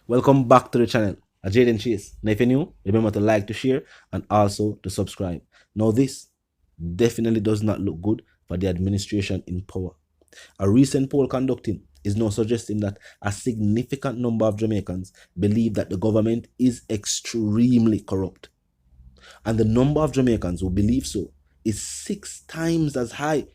Welcome back to the channel. I'm Jaden Chase. Now if you're new, remember to like, to share, and also to subscribe. Now this definitely does not look good for the administration in power. A recent poll conducting is now suggesting that a significant number of Jamaicans believe that the government is extremely corrupt. And the number of Jamaicans who believe so is 6 times as high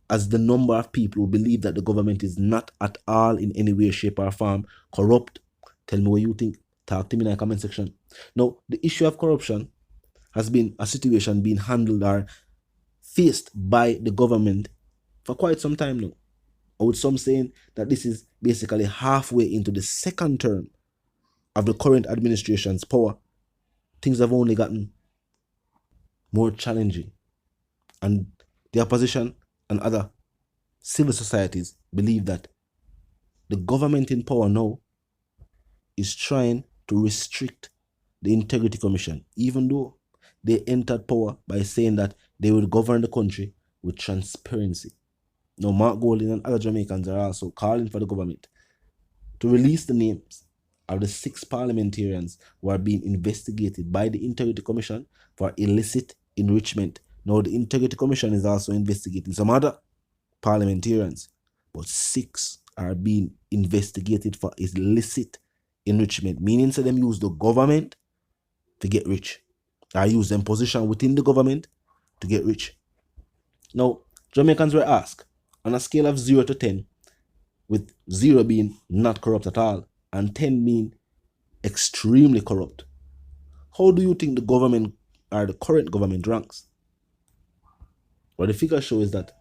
as the number of people who believe that the government is not at all in any way, shape, or form corrupt. Tell me what you think. Talk to me in the comment section. Now, the issue of corruption has been a situation being handled or faced by the government for quite some time now. Or with some saying that this is basically halfway into the second term of the current administration's power. Things have only gotten more challenging. And the opposition and other civil societies believe that the government in power now is trying to restrict the Integrity Commission, even though they entered power by saying that they will govern the country with transparency. Now, Mark Golding and other Jamaicans are also calling for the government to release the names of the 6 parliamentarians who are being investigated by the Integrity Commission for illicit enrichment. Now, the Integrity Commission is also investigating some other parliamentarians, but 6 are being investigated for illicit enrichment, meaning so them use the government to get rich. Or use them position within the government to get rich. Now, Jamaicans were asked, on a scale of 0 to 10, with 0 being not corrupt at all, and 10 being extremely corrupt, how do you think the government or the current government ranks? Well, the figure shows that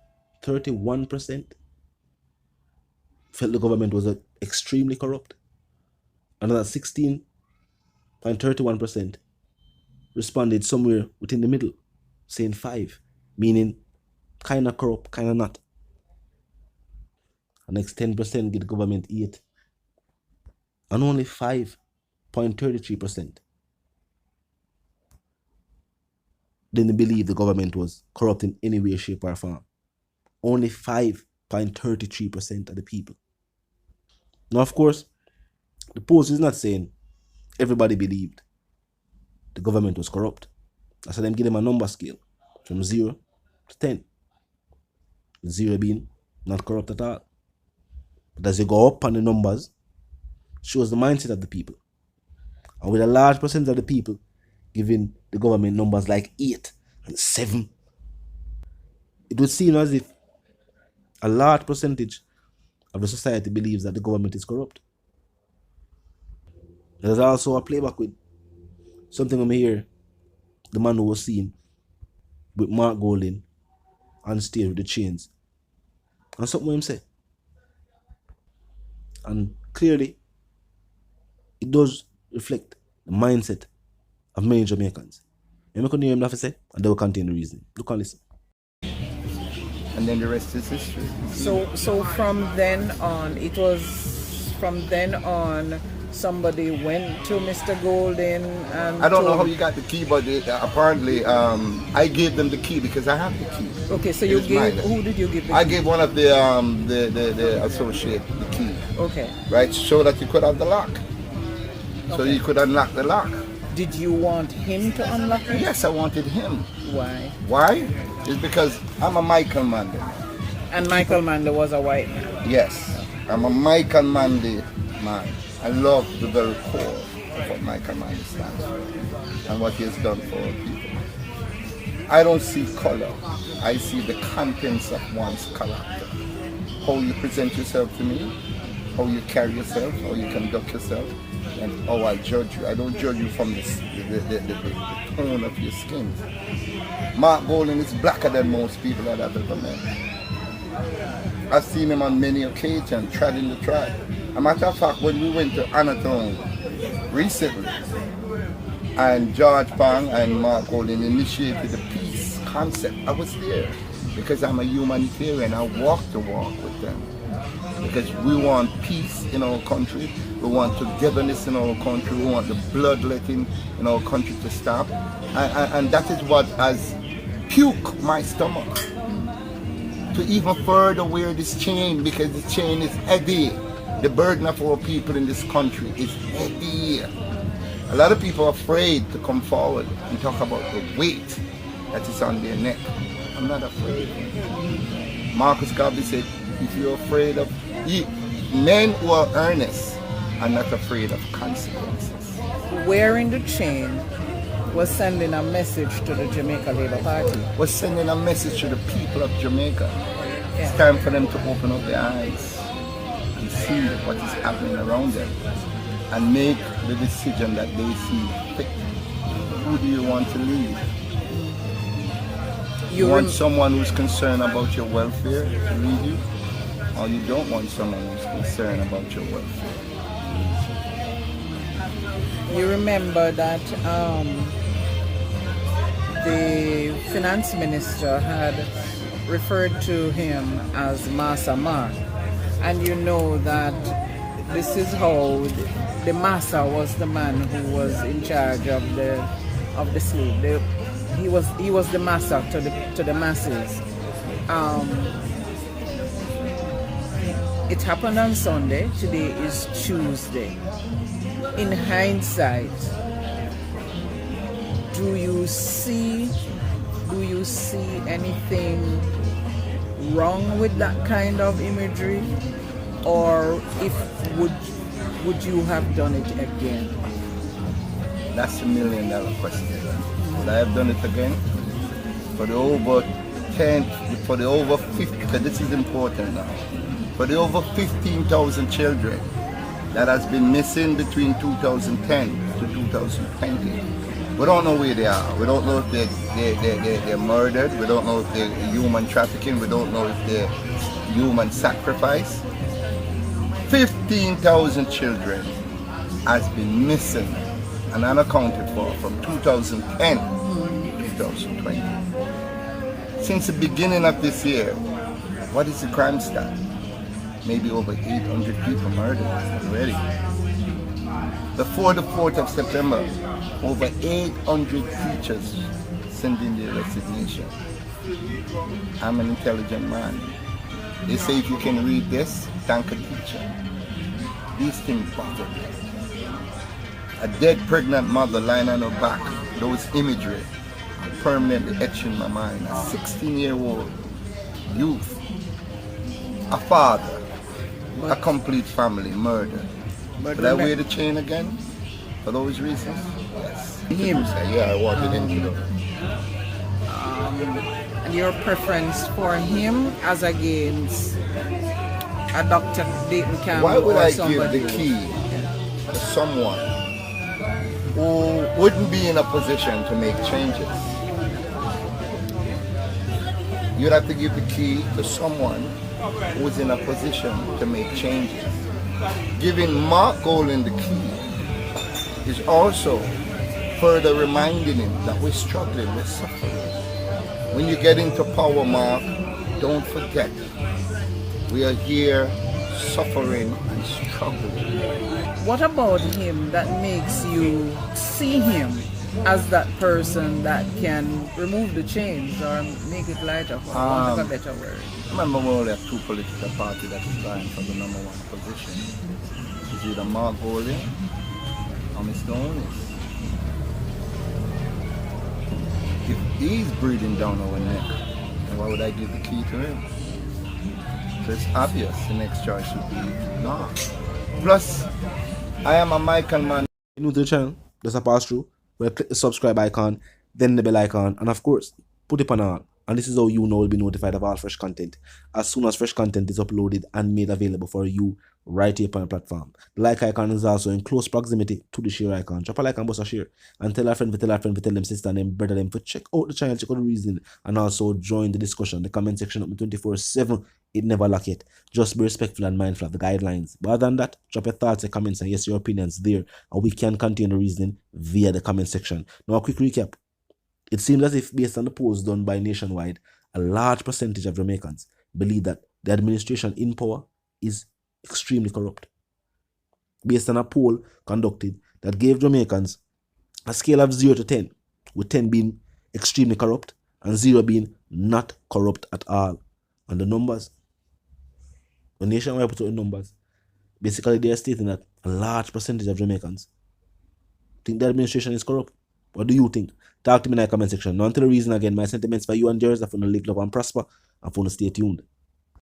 31% felt the government was extremely corrupt. Another 16.31% responded somewhere within the middle, saying 5, meaning kind of corrupt, kind of not. The next 10% give the government 8. And only 5.33% didn't believe the government was corrupt in any way, shape, or form. Only 5.33% of the people. Now, of course, the post is not saying everybody believed the government was corrupt. I said them give them a number scale from 0 to 10. 0 being not corrupt at all. But as you go up on the numbers, shows the mindset of the people. And with a large percentage of the people giving the government numbers like 8 and 7, it would seem as if a large percentage of the society believes that the government is corrupt. There's also a playback with something I'm here, the man who was seen with Mark Golding on stage with the chains. And something him say. And clearly, it does reflect the mindset of many Jamaicans. You know what you have to say? And they will contain the reason. Look and listen. And then the rest is history. So from then on, it was from then on somebody went to Mr. Golding and I don't know how you got the key, but apparently I gave them the key because I have the key. Okay, so you gave mine. Who did you give the key? I gave one of the associate the key. Okay. Right, so that you could have the lock. So you could unlock the lock. Did you want him to unlock it? Yes, I wanted him. Why? Why? It's because I'm a Michael Mandy. And Michael Mandy was a white man? Yes, I'm a Michael Mandy man. I love the very core of what Michael Mandy stands for and what he has done for people. I don't see color. I see the contents of one's character. How you present yourself to me, how you carry yourself, how you conduct yourself, and how I judge you. I don't judge you from the tone of your skin. Mark Golding is blacker than most people that I've ever met. I've seen him on many occasions, treading the track. As a matter of fact, when we went to Anatone recently, and George Pang and Mark Golding initiated the peace concept, I was there because I'm a humanitarian. I walk the walk with them because we want peace in our country. We want togetherness in our country. We want the bloodletting in our country to stop. And that is what has puked my stomach to even further wear this chain, because the chain is heavy. The burden of our people in this country is heavy. A lot of people are afraid to come forward and talk about the weight that is on their neck. I'm not afraid. Marcus Garvey said, if you're afraid of... Men who are earnest are not afraid of consequences. Wearing the chain was sending a message to the Jamaica Labour Party. Was sending a message to the people of Jamaica. Yeah. It's time for them to open up their eyes and see what is happening around them and make the decision that they see fit. Who do you want to lead? You want someone who's concerned about your welfare to lead you? Or you don't want someone who's concerned about your welfare? You remember that the finance minister had referred to him as Massa Mark, and you know that this is how the Massa was the man who was in charge of the slave. He was the Massa to the masses. It happened on Sunday. Today is Tuesday. In hindsight, do you see anything wrong with that kind of imagery, or would you have done it again? That's $1 million question. Would I have done it again? For the over 50, because this is important now. For the over 15,000 children that has been missing between 2010 to 2020. We don't know where they are. We don't know if they're murdered. We don't know if they're human trafficking. We don't know if they're human sacrifice. 15,000 children has been missing and unaccounted for from 2010 to 2020. Since the beginning of this year, what is the crime stat? Maybe over 800 people murdered already. Before the 4th of September, over 800 teachers sent in their resignation. I'm an intelligent man. They say if you can read this, thank a teacher. These things bother me. A dead pregnant mother lying on her back, those imagery are permanently etched in my mind. A 16-year-old youth, a father, a complete family murdered. But I wear the chain again for those reasons? Yes. Him. Yeah, I wanted him to know. And your preference for him as against a Dr. Dayton Campbell? Why would or I somebody give the key to someone who wouldn't be in a position to make changes? You'd have to give the key to someone who's in a position to make changes. Giving Mark Golding the key is also further reminding him that we're struggling, we're suffering. When you get into power, Mark, don't forget, we are here suffering and struggling. What about him that makes you see him as that person that can remove the chains or make it lighter, for want of a better word? Remember, we only have two political parties that is vying for the #1 position. It's either Mark Golding or Mr. Holness. If he's breathing down our neck, then why would I give the key to him? So it's obvious the next choice would be Mark. Plus, I am a Michael man. New to the channel, just a pass through, where click the subscribe icon, then the bell icon, and of course, put it on all. And this is how you know will be notified of all fresh content as soon as fresh content is uploaded and made available for you right here on the platform. The like icon is also in close proximity to the share icon. Drop a like and bust a share, and tell a friend, tell them sister and them brother them to check out the channel, check out the reason, and also join the discussion. The comment section up 24/7. It never lack it. Just be respectful and mindful of the guidelines. But other than that, drop your thoughts and comments and yes, your opinions there, and we can continue the reasoning via the comment section. Now a quick recap. It seems as if, based on the polls done by Nationwide, a large percentage of Jamaicans believe that the administration in power is extremely corrupt. Based on a poll conducted that gave Jamaicans a scale of 0 to 10, with 10 being extremely corrupt and 0 being not corrupt at all. And the numbers, when Nationwide put out the numbers, Basically, they are stating that a large percentage of Jamaicans think the administration is corrupt. What do you think? Talk to me in the comment section. Now, to the reason again, my sentiments for you and yours are for to link up and prosper and for to stay tuned.